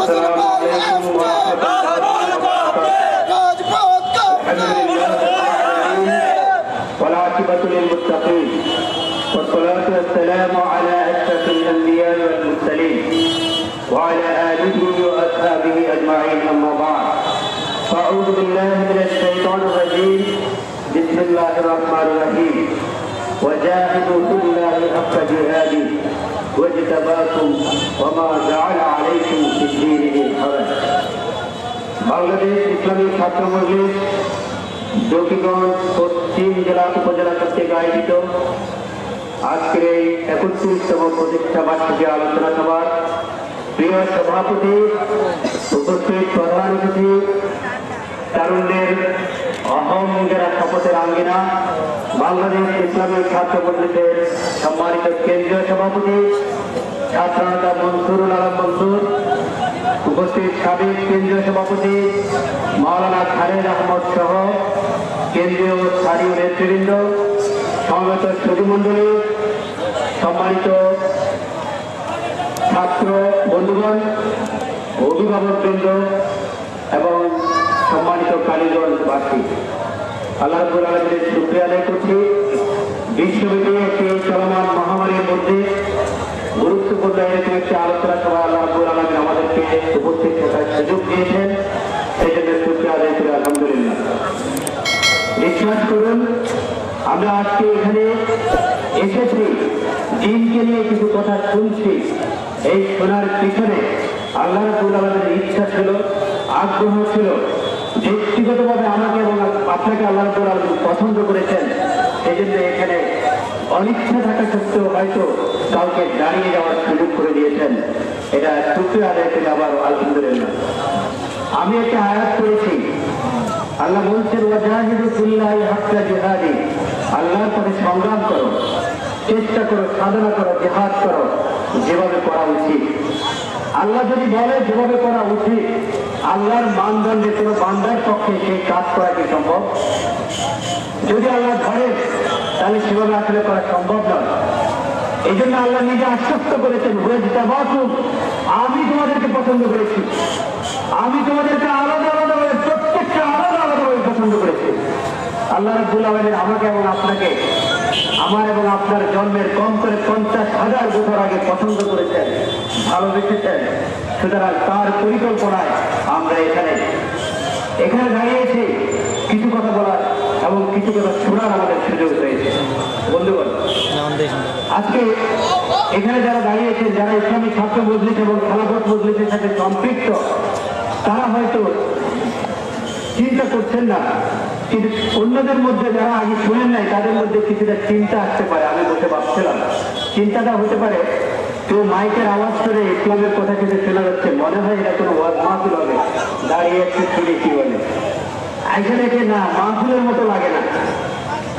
السلام عليكم ورحمة الله وبركاته. والعاقبة للمتقين والصلاة والسلام على أشرف الأنبياء والمرسلين وعلى آله وأصحابه أجمعين، أما بعد. فأعوذ بالله من الشيطان الرجيم. بسم الله الرحمن الرحيم. وجاهدوا في الله حق جهاده واجتباكم وما جعل عليكم في الدين من حرج. বাংলাদেশ ইসলামী ছাত্র মজলিস জকিগঞ্জ পশ্চিম জেলা উপজেলা কর্তৃক আয়োজিত আজকের এই 31তম প্রতিষ্ঠা বার্ষিকী আলোচনা সভার প্রিয় সভাপতি, উপস্থিত প্রধান অতিথি, তারুণ্যের অহম যারা শপথের আঙ্গিনা বাংলাদেশ ইসলামী ছাত্র মজলিসের সম্মানিত কেন্দ্রীয় সভাপতি ছাত্রনেতা মনসুরুল আলম মনসুর, উপস্থিত সাবেক কেন্দ্রীয় সভাপতি মাওলানা খালেদ আহমদ সহ কেন্দ্রীয় স্থানীয় নেতৃবৃন্দ, সমবেত সুধীমণ্ডলী, সম্মানিত ছাত্র বন্ধুগণ, অভিভাবকবৃন্দ এবং সম্মানিত কালীগঞ্জবাসী, আল্লাহ রাব্বুল আলামিনের শুকরিয়া আদায় করছি। বিশ্বব্যাপী একটি চলমান মহামারীর মধ্যে গুরুত্বপূর্ণ এরকম একটি আলোচনা সভা আল্লাহ রাব্বুল আলামিন আমাদেরকে উপস্থিত থাকার সুযোগ দিয়েছেন, সেই জন্য শুকরিয়া আদায় করি আলহামদুলিল্লাহ। বিশ্বাস করুন, আমরা আজকে এখানে এসেছি দিনকে নিয়ে কিছু কথা শুনছি। এই শোনার পিছনে আল্লাহ রাব্বুল আলামিনের ইচ্ছা ছিল, আগ্রহ ছিল। ব্যক্তিগতভাবে আমাকে এবং আপনাকে আল্লাহ রাব্বুল আলামিন পছন্দ করেছেন, সেই জন্য এখানে অনিচ্ছা থাকা সত্ত্বেও হয়তো কাউকে দাঁড়িয়ে যাওয়ার সুযোগ করে দিয়েছেন। এটা শুকরিয়া আদায় করে আবার আলহামদুলিল্লাহ। আমি একটা আয়াত করেছি, আল্লাহ বলছেন ওয়াজাহিদু ফিল্লাহি হাক্কা জিহাদি, আল্লাহর পথে সংগ্রাম করো, চেষ্টা করো, সাধনা করো, জিহাদ করো যেভাবে করা উচিত। আল্লাহ যদি বলে যেভাবে করা উচিত, আল্লাহর মানদণ্ডে কোনো বান্দার পক্ষে সেই কাজ করা কি সম্ভব? যদি আল্লাহ ধরে তাহলে সেভাবে আসলে করা সম্ভব নয়। এই জন্য আল্লাহ নিজে আশ্বস্ত করেছেন, আমি তোমাদেরকে পছন্দ করেছি, আমি তোমাদেরকে আলাদা আলাদাভাবে প্রত্যেকটা আলাদা আলাদাভাবে পছন্দ করেছি। আল্লাহ রাব্বুল আলামিন আমাকে এবং আপনাকে আমার এবং আপনার জন্মের কম করে 50,000 বছর আগে পছন্দ করেছেন, ভালোবেসেছেন। সুতরাং তার পরিকল্পনায় আমরা এখানে দাঁড়িয়েছি কিছু কথা বলার এবং কিছু কথা শোনার আমাদের সুযোগ হয়েছে। বন্ধুগণ, আজকে এখানে যারা দাঁড়িয়েছেন, যারা ইসলামী ছাত্র মজলিস এবং খেলাফত মজলিসের সাথে সম্পৃক্ত, তারা হয়তো চিন্তা করছেন না, কিন্তু অন্যদের মধ্যে যারা আগে শুনেন নাই তাদের মধ্যে কিছুটা চিন্তা আসতে পারে। আমি বসে ভাবছিলাম, চিন্তাটা হতে পারে কেউ মাইকের আওয়াজ করে ইসলামের কথা কিছু শোনা যাচ্ছে, মনে হয় এটা কোনো মাহফিল হবে, দাঁড়িয়ে একটু শুনে কি বলে। এখানে না, মাহফিলের মতো লাগে না।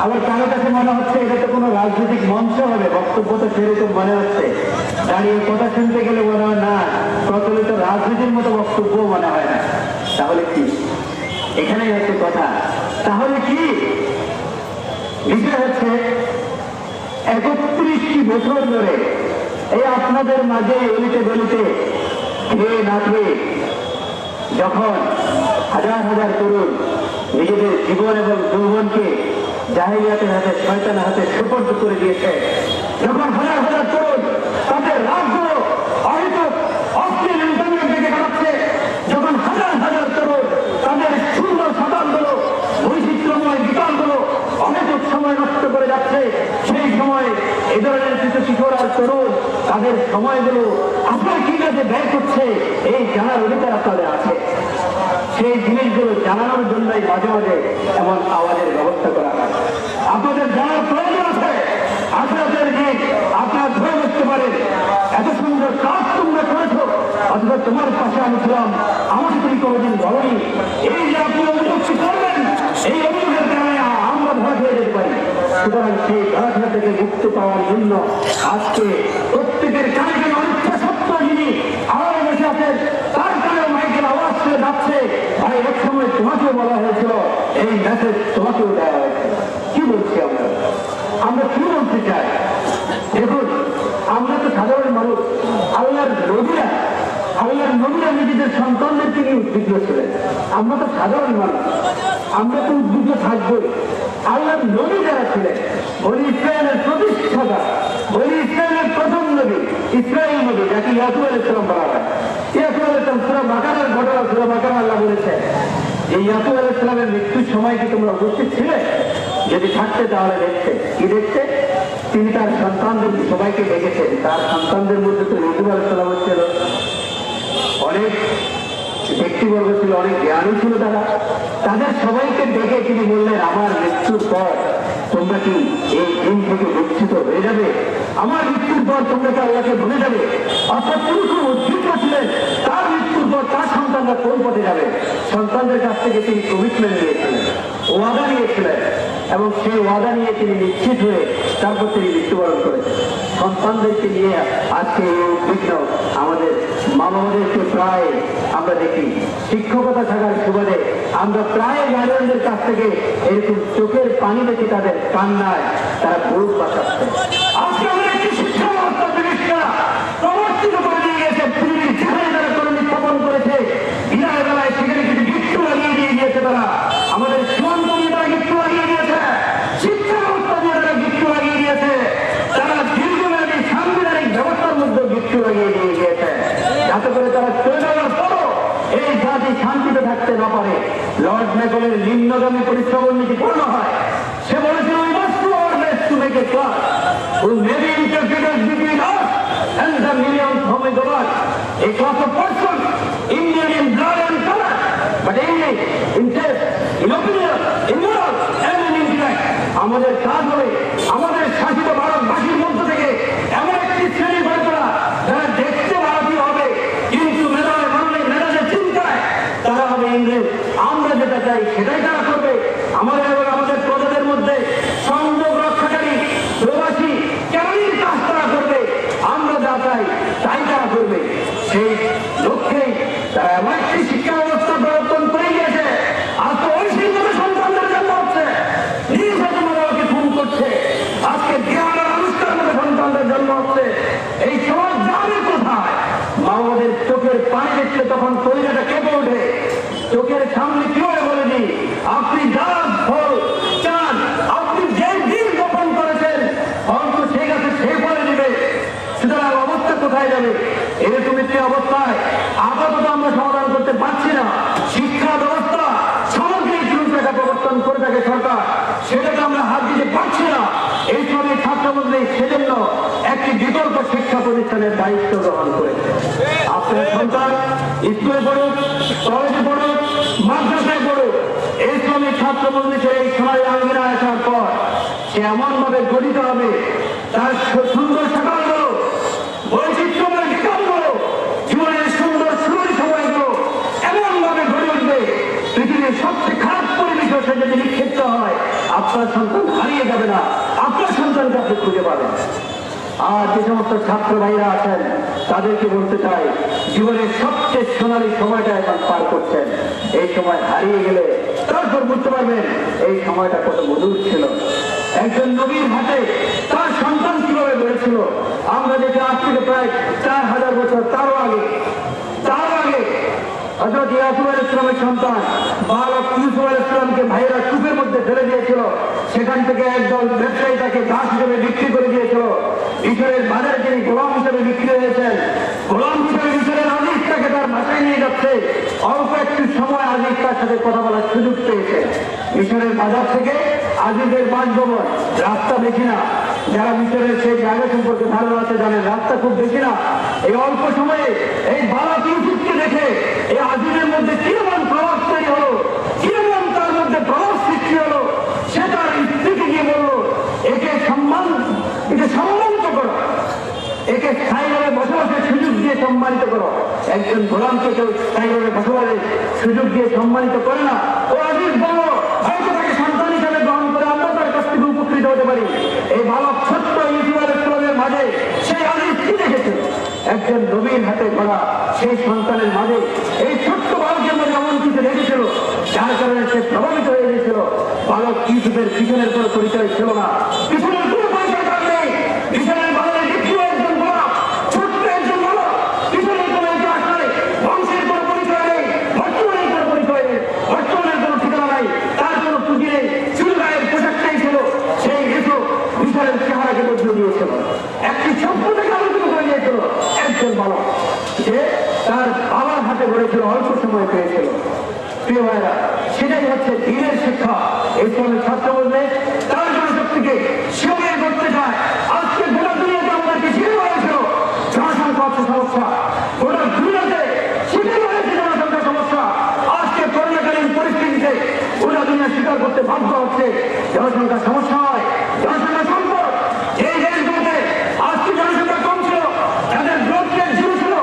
আবার কারো কাছে মনে হচ্ছে এটা তো কোনো রাজনৈতিক মঞ্চ হবে, বক্তব্য তো সেরকম মনে হচ্ছে। দাঁড়িয়ে কথা শুনতে গেলে মনে হয় না, প্রচলিত রাজনীতির মতো বক্তব্য মনে হয় না। তাহলে কি? এখানে হচ্ছে কথা। তাহলে কি বিষয় হচ্ছে, 31টি বছর ধরে এই আপনাদের মাঝে অলিতে গলিতে খেয়ে না খেয়ে যখন হাজার হাজার তরুণ নিজেদের জীবন এবং যৌবনকে জাহিলিয়াতের হাতে, শয়তানের হাতে সুপর্দ করে দিয়েছে, যখন হাজার হাজার তরুণ তাদের রাতগুলো অহেতুক অশ্লীল ইন্টারনেট দেখে কাটাচ্ছে, যখন হাজার হাজার তরুণ তাদের সুন্দর সন্তানগুলো, বৈচিত্র্যময় বিকালগুলো অহেতুক সময় নষ্ট করে যাচ্ছে, সেই সময় এই ধরনের কিছু কিশোর আর তরুণ তাদের সময়গুলো আপনার কি কাজে ব্যয় করছে এই জানার অধিকার আপনাদের আছে। সেই জিনিসগুলো জানানোর জন্যই মাঝে মাঝে এমন আওয়াজের ব্যবস্থা করা হয়। আপনাদের জানার প্রয়োজন আছে, আপনাদের যে আপনারা ধরে বসতে পারেন, এত সুন্দর কাজ তোমরা করেছো, অথবা তোমার পাশে আমি ছিলাম, আমাকে তুমি কোনোদিন বলনি। এই যে আপনি অভিযোগ করবেন, এই অভিযোগের কারণে আমরা ধরা খেয়ে যেতে পারি। সুতরাং সেই ধরা থেকে মুক্তি পাওয়ার জন্য আজকে প্রত্যেকের কানে কানে অনিচ্ছা সত্য যিনি আমার বসে আছেন, তার কানে মাইকের আওয়াজ করে যাচ্ছে, ভাই এক সময় তোমাকেও বলা হয়েছিল, এই মেসেজ তোমাকেও দেওয়া হয়েছে। কি বলছি আমরা কি বলতে চাই? দেখুন, আমরা তো সাধারণ মানুষ। আল্লাহর নবীরা নিজে নিজেদের সন্তানদেরকে নিয়ে উদ্বিগ্ন ছিলেন। আমরা তো সাধারণ মানুষ, আমরা তো উদ্বিগ্ন থাকবোই। আল্লাহর নবী যারা ছিলেন, বনি ইসরায়েলের প্রতিষ্ঠাতা, বনি ইসরায়েলের প্রথম নবী ইসরায়েল নবী, যাকে ইয়াকুব আলাইহিস সালাম বলা হয়। ইয়াকুব আলাইহিস সালাম সূরা বাকারার ঘটনা, সূরা বাকারা আল্লাহ বলেছেন যে ইয়াকুব আলাইহিস সালামের মৃত্যুর সময় কি তোমরা উপস্থিত ছিলে? যদি থাকতে তাহলে দেখতে কি দেখতে? তিনি তার সন্তানদের সবাইকে ডেকেছেন। তার সন্তানদের মধ্যে তো ইয়াকুব আলাইহিস সালাম ছিল, অনেক ব্যক্তিবর্গ ছিল, অনেক জ্ঞানী ছিল তারা। তাদের সবাইকে ডেকে তিনি বললেন, আমার মৃত্যুর পর তোমরা কি এই দিন থেকে বিচ্ছিত হয়ে যাবে? আমার মৃত্যুর পর তোমরা কি আল্লাহকে ভুলে যাবে? অর্থাৎ তিনি খুব উদ্বিগ্ন ছিলেন তার মৃত্যুর পর তার সন্তানরা কোন পথে যাবে। সন্তানদের কাছ থেকে তিনি কমিটমেন্ট নিয়েছিলেন, ওয়াদা নিয়েছিলেন, এবং সেই ওয়াদা নিয়ে তিনি নিশ্চিত হয়ে তারপর তিনি মৃত্যুবরণ করেছেন। সন্তানদেরকে নিয়ে আজকে এই উদ্বিগ্ন আমাদের মা বাবাদেরকে প্রায় আমরা দেখি শিক্ষকতা থাকার সুবাদে আমরা প্রায় গার্ডিয়ানদের কাছ থেকে এরকম চোখের পানি দেখে তাদের কান্নায় তারা বুক বাঁচাচ্ছে। আজকে আমরা একটি শিক্ষা ব্যবস্থা জিনিসটা প্রবর্তিত করে দিয়ে গেছে। পৃথিবীর যেখানে তারা কর্মী স্থাপন করেছে, বিদায় বেলায় সেখানে কিছু গিফট লাগিয়ে দিয়ে গিয়েছে। তারা আমাদের সীমান্ত নিয়ে তারা গিফট লাগিয়ে দিয়েছে, শিক্ষা ব্যবস্থা দিয়ে তারা গিফট লাগিয়ে দিয়েছে, তারা দীর্ঘমেয়াদী সাংবিধানিক ব্যবস্থার মধ্যে গিফট লাগিয়ে দিয়ে গিয়েছে, যাতে করে তারা চলে যাওয়ার পরও এই জাতি শান্তিতে থাকতে না পারে। লর্ড ম্যাকলের নিম্নগামী পরিশ্রমের নীতি পূর্ণ হয়। সে বলেছিল, we must do our best to make a class who may be interpreters between us and the millions whom we govern, a class of persons, Indian in blood and color, but English in taste, in opinion, in moral and in intellect. আমাদের কাজ হবে আমাদের শাসিত ভারতবাসীর মধ্য থেকে এমন একটি শ্রেণী বের করা যারা দেখতে ভারতীয় হবে, কিন্তু মেধায় মানলে মেধাদের চিন্তায় তারা হবে ইংরেজ। আমরা যেটা চাই সেটাই তারা করবে। আমাদের এবং আমাদের প্রজাদের মধ্যে সংযোগ রক্ষাকারী প্রবাসী কেমনই কাজ তারা করবে। আমরা যা চাই তাই তারা করবে। সেই লক্ষ্যেই তারা এমন একটি শিক্ষা ব্যবস্থা প্রবর্তন করে গিয়েছে। আজ তো ওই শিক্ষকের সন্তানদের জন্ম হচ্ছে, নিজ হাতে মাকে খুন করছে। আজকে জ্ঞানের আনুষ্ঠান মধ্যে সন্তানদের জন্ম হচ্ছে। এই সমাজ যাবে কোথায়? মা বাবাদের চোখের পানি দেখলে তখন কলিজাটা কেঁপে ওঠে। চোখের সামনে কিভাবে বলে দিই, আপনি যা ফল চান, আপনি যে দিন বপন করেছেন অন্ত সেই গাছে সে ফলে দিবে। সুতরাং অবস্থা কোথায় যাবে? এরকম একটি অবস্থায় আপাতত আমরা সমাধান করতে পারছি না। শিক্ষা ব্যবস্থা সামগ্রিক রূপরেখা প্রবর্তন করে থাকে সরকার, সেটাকে আমরা হাত দিতে পারছি না। এই সময় ছাত্রমন্ত্রী সেজন্য একটি বিকল্প শিক্ষা প্রতিষ্ঠানের দায়িত্ব গ্রহণ করেছে। আপনার সন্তান স্কুলে পড়ুক, কলেজে পড়ুক, মাদ্রাসায় পড়ুক, এই সময় ছাত্রমন্ত্রী এই সময় আঙ্গিনা আসার পর সে এমন ভাবে গঠিত হবে, তার সুন্দর সকালগুলো, বৈচিত্র্যময় বিকালগুলো, জীবনের সুন্দর শুরুর সময়গুলো এমন ভাবে গড়ে উঠবে, পৃথিবীর সবচেয়ে খারাপ পরিবেশ সে যদি নিক্ষিপ্ত হয়, আপনার সন্তান হারিয়ে যাবে না, আপনার সন্তানকে আপনি খুঁজে পাবেন। আর যে সমস্ত ছাত্র ভাইরা আছেন তাদেরকে বলতে চাই, জীবনের সবচেয়ে সোনালী সময়টা এখন পার করছেন। এই সময় হারিয়ে গেলে তারপর বুঝতে পারবেন এই সময়টা কত মধুর ছিল। একজন নবীর হাতে তার সন্তান কিভাবে বেড়েছিল। আমরা দেখি আজ থেকে প্রায় 4000 বছর তারও আগে হযরত ইয়াকুব আলাইহিস সালামের সন্তান বালক ইউসুফ আলাইহিস সালামকে ভাইয়েরা কূপের মধ্যে ফেলে দিয়েছিল। সেখান থেকে একদল ব্যবসায়ী তাকে দাস হিসেবে বিক্রি করে দিয়েছিল। মিশরের বাজারে তিনি গোলাম হিসেবে বিক্রি হয়েছেন। গোলাম হিসেবে মিশরের আজিজ তাকে তার বাসায় নিয়ে যাচ্ছে। অল্প একটু সময় আজিজ তার সাথে কথা বলার সুযোগ পেয়েছে। মিশরের বাজার থেকে আজিজের বাসভবন রাস্তা বেশি না। যারা মিশরের সেই জায়গা সম্পর্কে ধারণা আছে জানেন, রাস্তা খুব বেশি না। এই অল্প সময়ে এই বালক ইউসুফকে দেখে এই আজিজের মধ্যে কিরকম প্রভাব তৈরি হলো, কিরকম তার মধ্যে প্রভাব সৃষ্টি হলো। সে তার স্ত্রীকে গিয়ে বললো, একে সম্মানিত করো, একে স্থায়ীভাবে বসবাসের সুযোগ দিয়ে সম্মানিত করো। একজন গোলামকে কেউ স্থায়ীভাবে বসবাসের সুযোগ দিয়ে সম্মানিত করে না। ও আজিজ বলো, হয়তো তাকে সন্তান হিসাবে গ্রহণ করে আমরা তার কাছ থেকে উপকৃত হতে পারি। এই বালক ছোট্ট ইউসুফ আলাইহিস সালামের মাঝে সেই আজিজ কি দেখেছিল? একজন নবীর হাতে গড়া সেই সন্তানের মাঝে এই ছোট্ট বালকের মধ্যে এমন কিছু দেখেছিল যার কারণে সে প্রভাবিত হয়ে গেছিল। বালক ইউসুফের পিছনের কোনো পরিচয় ছিল না, পিছনের কোনো পরিচয় তার নেই। পিছনের বালকের দ্বিতীয় একজন বড় ছোট্ট একজন বড়, পিছনের কোনো ইতিহাস নেই, বংশের কোনো করেছিল, অল্প সময় পেয়েছিল। প্রিয় ভাইরা, সেটাই হচ্ছে দিনের শিক্ষা। ইসলামের ছাত্র বললে তার জনশক্তিকে শিবির করতে চায়। আজকে গোটা দুনিয়াতে আমাদেরকে শিখে হয়েছিল জনসংখ্যা হচ্ছে সমস্যা, গোটা দুনিয়াতে শিখে হয়েছে জনসংখ্যা সমস্যা। আজকে করোনাকালীন পরিস্থিতিতে গোটা দুনিয়া স্বীকার করতে বাধ্য হচ্ছে জনসংখ্যা সমস্যা হয়, জনসংখ্যা সম্পদ। এই দেশগুলোতে আজকে জনসংখ্যা কম ছিল, যাদের গ্রোথ রেট জিরো ছিল,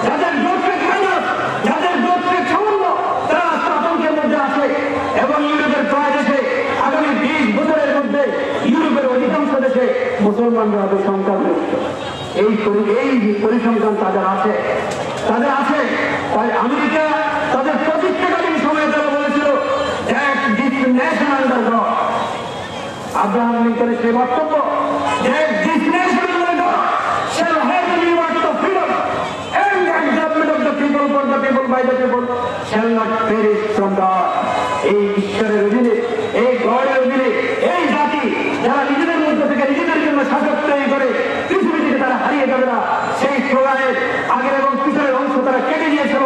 যাদের গ্রোথ রেট মাইনাস, যাদের গ্রোথ রেট সামান্য, তারা আজকে আতঙ্কের মধ্যে আছে। এবং ইউরোপের প্রায় দেশে আগামী 20 বছরের মধ্যে ইউরোপের অধিকাংশ দেশে মুসলমানরা হবে সংখ্যাগরিষ্ঠ। এই পরিসংখ্যান তাদের আছে। তাই আমেরিকা তাদের প্রতিষ্ঠাকালীন সময়ে তারা বলেছিল this nation under God. Abraham লিঙ্কনের সেই বক্তব্য this nation under God shall have the liberty of freedom and government of the people for the people by the people shall not perish from the earth. এই ঈশ্বরের অধীনে, এই গড়ের অধীনে এই জাতি যারা নিজেদের মধ্যে থেকে নিজেদের জন্য শাসক তৈরি করে পৃথিবী থেকে তারা হারিয়ে যাবে না, সেই স্লোগানের আগের এবং পিছনের অংশ তারা কেটে দিয়েছিল।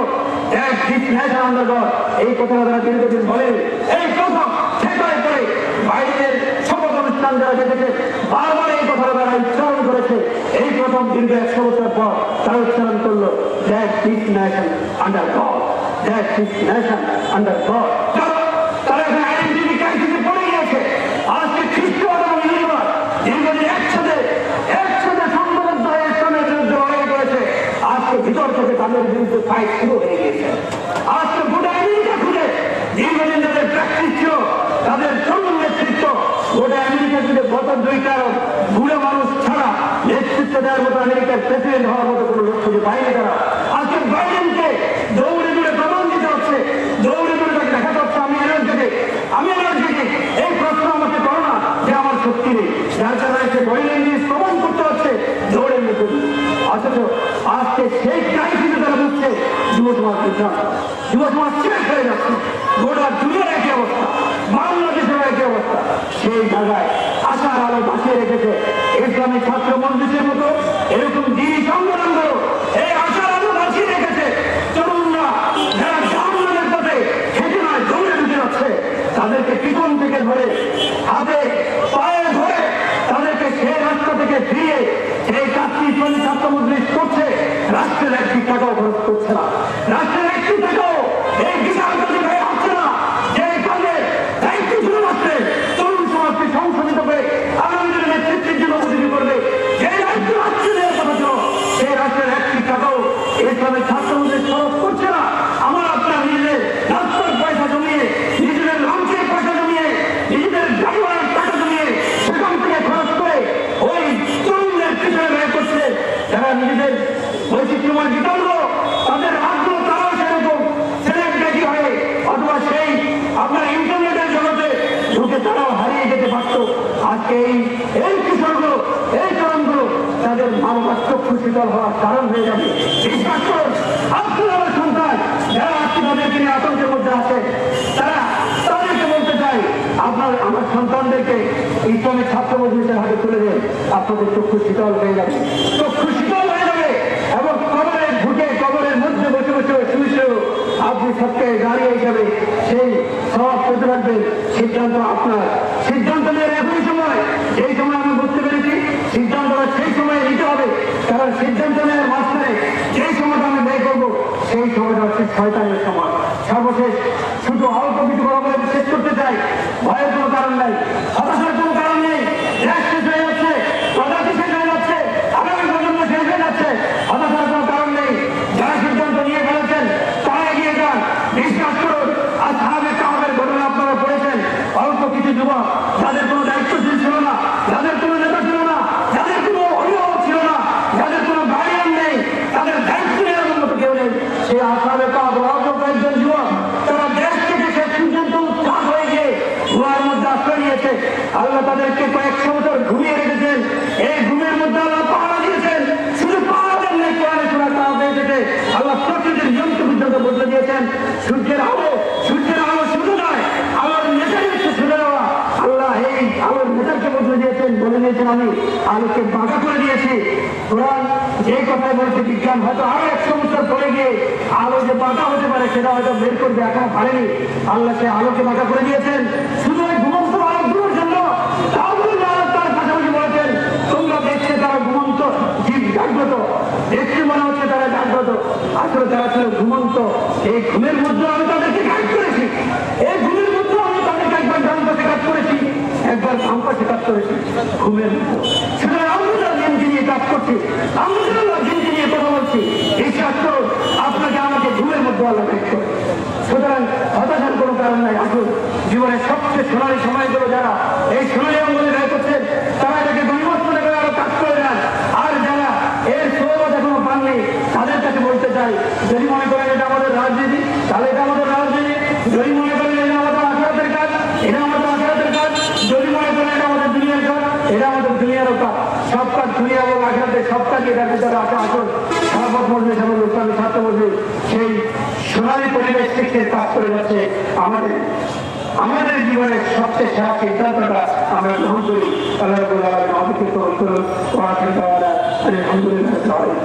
এই কথাটা তারা দীর্ঘদিন বলেন। এই প্রথম ঠেকায় করে বাইরের শপথ অনুষ্ঠান যারা দেখেছে বারবার এই কথাটা তারা উচ্চারণ করেছে। এই প্রথম দীর্ঘ 100 বছর পর তারা উচ্চারণ করলো that this nation under God, that this nation under God। তারা এখন আইডেন্টিটি ক্রাইসিসে পড়ে গিয়েছে। আজকে খ্রিস্টবাদ এবং ইহুদিবাদ দীর্ঘদিন একসাথে সংঘবদ্ধ হয়ে ইসলামের বিরুদ্ধে লড়াই করেছে। আজকে ভিতর থেকে তাদের বিরুদ্ধে ফাইট শুরু হয়ে গিয়েছে। আজকে গোটা আমেরিকা খুঁজে দীর্ঘদিন যাদের প্র্যাকটিস ছিল, তাদের তরুণ নেতৃত্ব গোটা আমেরিকা খুঁজে গত 2 বুড়ো মানুষ ছাড়া নেতৃত্ব দেওয়ার মতো আমেরিকার প্রেসিডেন্ট হওয়ার মতো কোনো লোক খুঁজে পায়নি তারা। আজকে বাইডেনকে দৌড়ে দৌড়ে প্রমাণ দিতে হচ্ছে, দৌড়ে দৌড়ে তাকে দেখাতে হচ্ছে আমি এনার্জেটিক। এই প্রশ্ন আমাকে করো না যে আমার শক্তি নেই, যার কারণে সে বাইডেন নিয়ে প্রমাণ করতে হচ্ছে দৌড়ে নিতে। অথচ আজকে সেই ক্রাইসিসে তারা বুঝছে যুব সমাজ শেষ হয়ে যাচ্ছে। গোটা দুনিয়ার একই অবস্থা, বাংলাদেশের একই অবস্থা। সেই জায়গায় আশার আলো বাঁচিয়ে রেখেছে ইসলামী ছাত্র মজলিসের মতো এরকম দিনী সংগঠনগুলো এই আশার আলো বাঁচিয়ে রেখেছে। তরুণরা যারা জাহান্নামের পথে হেঁটে নয় দৌড়ে ঢুকে যাচ্ছে, তাদেরকে পিছন থেকে ধরে হাতে পায়ে ধরে তাদেরকে সেই রাস্তা থেকে ফিরিয়ে এই কাজটি ইসলামী ছাত্র মজলিস করছে। রাষ্ট্রের 1 টাকাও খরচ করছে না, রাষ্ট্রের 1 টাকাও এই বিশাল কাজে ব্যয় হচ্ছে না। যে কাজে দায়িত্ব শুরু হচ্ছে তরুণ সমাজকে সংশোধিত করে আগামী দিনের নেতৃত্বের জন্য উপযোগী করবে, যে দায়িত্ব রাষ্ট্রে দেওয়ার কথা ছিল সেই রাষ্ট্রের 1 টাকাও ইসলামের ছাত্র মজলিস খরচ করছে না। আমার আপনার নিজেদের রাস্তার পয়সা জমিয়ে, নিজেদের লঞ্চের পয়সা জমিয়ে, নিজেদের গাড়ি ভাড়ার টাকা জমিয়ে সেখান থেকে খরচ করে ওই তরুণদের পিছনে ব্যয় করছে। যারা নিজেদের বৈচিত্র্যময় বিতর্ক তাদের আগ্রহ তারাও সেরকম সেলিব্রিটি হয়ে অথবা সেই আপনার ইন্টারনেটের জগতে ঢুকে তারাও হারিয়ে যেতে পারত। আজকে এই কিশোরগুলো, এই তরুণগুলো তাদের মা বাবার চক্ষু শীতল হওয়ার কারণ হয়ে যাবে। বিশ্বাস করুন, আপনার সন্তান যারা আজকে তাদেরকে নিয়ে আতঙ্কের মধ্যে আছে, তাদেরকে বলতে চাই আমার সন্তানদেরকে ইসলামের ছাত্র মজলিসের হাতে তুলে দেন, আপনাদের চক্ষু শীতল হয়ে যাবে, চক্ষু শীতল হয়ে যাবে। এবং কবরের মধ্যে বসে বসে শুয়েছেও আপনি সবকে দাঁড়িয়ে যাবে, সেই সব পেতে রাখবেন। সিদ্ধান্ত আপনার, সিদ্ধান্ত নেওয়ার একই সময়, যেই সময় আমি বুঝতে পেরেছি সিদ্ধান্তটা সেই সময় নিতে হবে। কারণ সিদ্ধান্ত নেওয়ার মাঝখানে যেই সময়টা আমি ব্যয় করবো সেই সময়টা হচ্ছে শয়তানের সময়। সর্বশেষ শুধু অল্প কিছু কথা বলে শেষ করতে চাই। ভয়ের কোনো কারণ নাই, হতাশার কোনো কারণ নেই। দেশ শেষ হয়ে যাচ্ছে, প্রজাতি শেষ হয়ে যাচ্ছে, আগামী প্রজন্ম শেষ হয়ে যাচ্ছে, হতাশার কোনো কারণ নেই। যারা সিদ্ধান্ত নিয়ে ফেলেছেন তারা এগিয়ে যান। বিশ্বাস করুন, আসহাবে কাহফের ঘটনা আপনারা পড়েছেন। অল্প কিছু যুবক যাদের কোনো দায়িত্বশীল ছিল না, যাদের কোনো নেতা ছিল না, যাদের কোনো অভিভাবক ছিল না, যাদের কোনো গার্ডিয়ান নেই, তাদের দায়িত্ব নেওয়ার মতো কেউ নেই, সেই আসহাবে কাহফ অল্প কয়েকজন যুবক তারা দেশ থেকে শেষ পর্যন্ত উৎখাত হয়ে গিয়ে ধোঁয়ার মধ্যে আশ্রয় নিয়েছে। আল্লাহ তাদেরকে কয়েকশো বছর ঘুমিয়ে রেখেছেন। এই ঘুমের মধ্যে আল্লাহ পাহারা দিয়েছেন। শুধু পাহারা দেন নাই, কোরআনে সূরা কাহফ হয়েছে আল্লাহ প্রকৃতির নিয়ন্ত্র পর্যন্ত বদলে দিয়েছেন। সূর্যের আলো শুধু নয়, আলোর নেতারই হচ্ছে শুনে দেওয়া। আল্লাহ এই আলোর নেতাকে বদলে দিয়েছেন, বলে দিয়েছেন আমি আলোকে বাঁকা করে দিয়েছি। কোরআন যে কথায় বলছে বিজ্ঞান হয়তো আরো 100 বছর পরে গিয়ে আলো যে বাঁকা হতে পারে সেটা হয়তো বের করবে, এখনো পারেনি। আল্লাহ সে আলোকে বাঁকা করে দিয়েছেন শুধু ওই ঘুমন্ত আলোকগুলোর জন্য। তার পাশাপাশি বলেছেন তোমরা দেখছে তারা ঘুমন্ত, জীব জাগ্রত, দেখতে মনে হচ্ছে তারা জাগ্রত, আসলে তারা ছিল ঘুমন্ত। এই ঘুমের মধ্যে আমি তাদেরকে কাজ করেছি, এই ঘুমের মধ্যে আমি তাদেরকে একবার ডান পাশে কাজ করেছি, একবার বাম পাশে কাজ করেছি ঘুমের মধ্যে। সুতরাং আমরা যারা দিনকে নিয়ে কাজ করছি, আমরা যারা দিনকে নিয়ে কথা বলছি, এই শাস্ত্র আপনাকে আমাকে ঘুমের মধ্যে আল্লাহ কাজ করে। সুতরাং হতাশার কোনো কারণ নাই। আসুন জীবনের সবচেয়ে সোনালী সময়গুলো যারা এই সোনালী অঙ্গনে ব্যয় করছেন তারা এটাকে গণিমত মনে করে আরো কাজ করে যান। আর যারা এর সৌরভ এখনো পাননি তাদের কাছে বলতে চাই, যদি মনে করেন এটা আমাদের রাজনীতি তাহলে এটা আমাদের রাজনীতি, যদি মনে করেন এটা আমাদের আখেরাতের কাজ এটা আমাদের আখেরাতের কাজ, যদি মনে করেন এটা আমাদের দুনিয়ার কাজ এটা আমাদের দুনিয়ারও কাজ। সব কাজ দুনিয়া এবং আখেরাতের সব কাজই এটার ভিতরে আছে। আসুন সভাপত মজলিস এবং ইসলামী ছাত্র মজলিস সেই সোনালী পরিবেশ শিক্ষার কাজ করে যাচ্ছে। আমাদের জীবনের সবচেয়ে সেরা সিদ্ধান্তটা আমরা গ্রহণ করি। আল্লাহ রাব্বুল আলামিন আমাদেরকে কবুল করুন। ওয়া আখিরু দাওয়ানা আলহামদুলিল্লাহি রাব্বিল আলামিন।